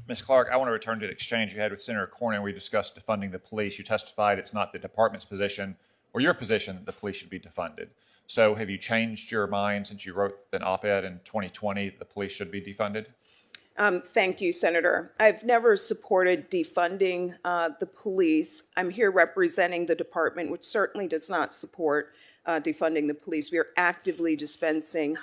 Ms. Clarke, I want to return to the exchange you had with Senator Cornyn where you discussed defunding the police. You testified it's not the department's position or your position that the police should be defunded. So have you changed your mind since you wrote an op-ed in 2020 that the police should be defunded? Thank you, Senator. I've never supported defunding the police. I'm here representing the department, which certainly does not support defunding the police. We are actively dispensing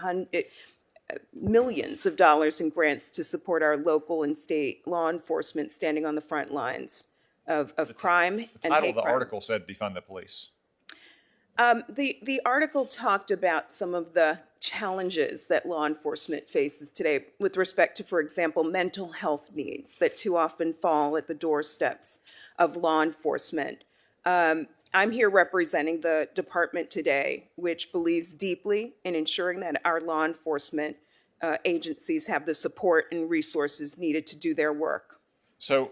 millions of dollars in grants to support our local and state law enforcement standing on the front lines of crime and hate crime. The title of the article said defund the police. The article talked about some of the challenges that law enforcement faces today with respect to, for example, mental health needs that too often fall at the doorsteps of law enforcement. I'm here representing the department today, which believes deeply in ensuring that our law enforcement agencies have the support and resources needed to do their work. So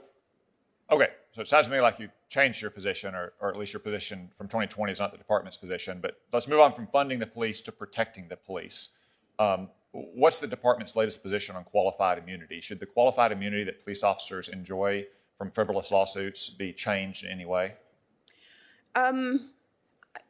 it sounds to me like you changed your position, or at least your position from 2020 is not the department's position. But let's move on from funding the police to protecting the police. What's the department's latest position on qualified immunity? Should the qualified immunity that police officers enjoy from frivolous lawsuits be changed in any way?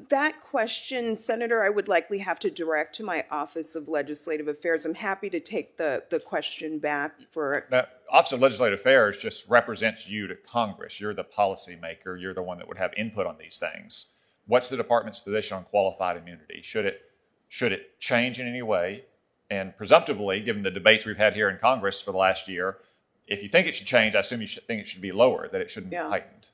That question, Senator, I would likely have to direct to my Office of Legislative Affairs. I'm happy to take the question back for... Now, Office of Legislative Affairs just represents you to Congress. You're the policymaker. You're the one that would have input on these things. What's the department's position on qualified immunity? Should it change in any way? And presumptively, given the debates we've had here in Congress for the last year, if you think it should change, I assume you think it should be lower, that it shouldn't be heightened.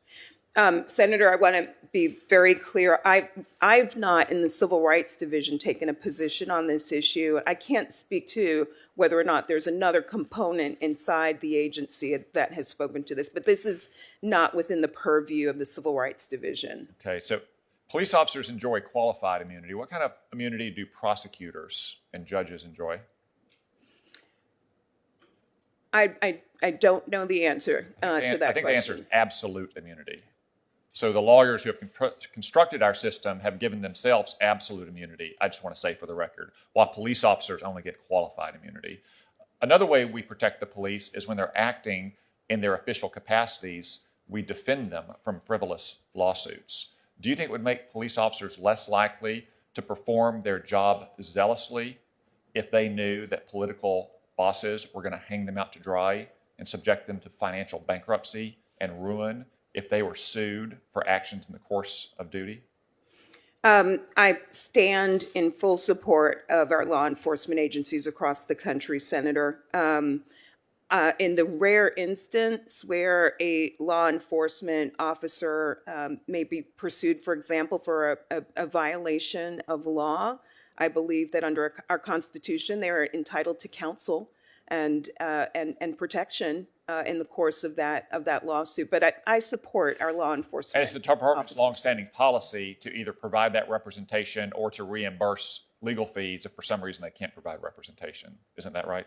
Senator, I want to be very clear. I've not, in the Civil Rights Division, taken a position on this issue. I can't speak to whether or not there's another component inside the agency that has spoken to this, but this is not within the purview of the Civil Rights Division. Okay, so police officers enjoy qualified immunity. What kind of immunity do prosecutors and judges enjoy? I don't know the answer to that question. I think the answer is absolute immunity. So the lawyers who have constructed our system have given themselves absolute immunity, I just want to say for the record, while police officers only get qualified immunity. Another way we protect the police is when they're acting in their official capacities, we defend them from frivolous lawsuits. Do you think it would make police officers less likely to perform their job zealously if they knew that political bosses were going to hang them out to dry and subject them to financial bankruptcy and ruin if they were sued for actions in the course of duty? I stand in full support of our law enforcement agencies across the country, Senator. In the rare instance where a law enforcement officer may be pursued, for example, for a violation of law, I believe that under our Constitution, they are entitled to counsel and protection in the course of that lawsuit. But I support our law enforcement. And it's the department's longstanding policy to either provide that representation or to reimburse legal fees if for some reason they can't provide representation. Isn't that right?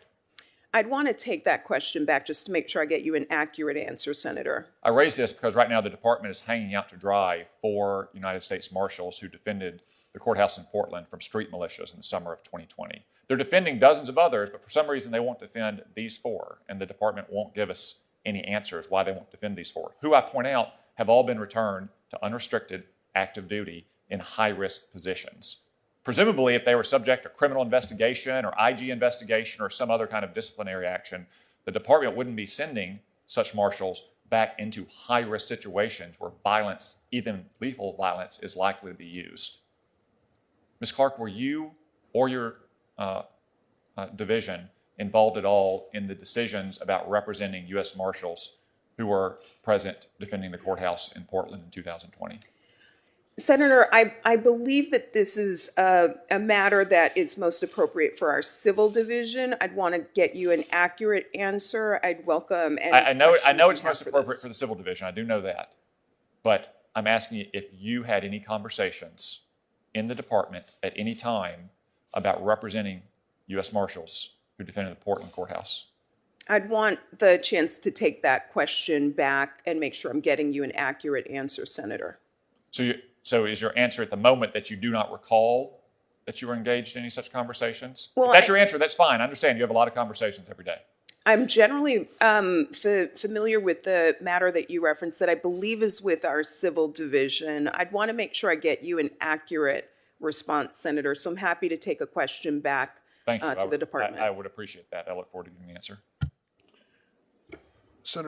I'd want to take that question back just to make sure I get you an accurate answer, Senator. I raise this because right now the department is hanging out to dry 4 United States Marshals who defended the courthouse in Portland from street militias in the summer of 2020. They're defending dozens of others, but for some reason they won't defend these 4, and the department won't give us any answers why they won't defend these 4, who I point out have all been returned to unrestricted active duty in high-risk positions. Presumably, if they were subject to criminal investigation or IG investigation or some other kind of disciplinary action, the department wouldn't be sending such marshals back into high-risk situations where violence, even lethal violence, is likely to be used. Ms. Clarke, were you or your division involved at all in the decisions about representing U.S. Marshals who were present defending the courthouse in Portland in 2020? Senator, I believe that this is a matter that is most appropriate for our civil division. I'd want to get you an accurate answer. I'd welcome any I know it's most appropriate for the civil division. I do know that. But I'm asking you if you had any conversations in the department at any time about representing U.S. Marshals who defended the Portland courthouse. I'd want the chance to take that question back and make sure I'm getting you an accurate answer, Senator. So is your answer at the moment that you do not recall that you were engaged in any such conversations? Well, if that's your answer, that's fine. I understand you have a lot of conversations every day. I'm generally familiar with the matter that you referenced that I believe is with our civil division. I'd want to make sure I get you an accurate response, Senator. So I'm happy to take a question back Thank you. to the department. I would appreciate that. I look forward to getting the answer.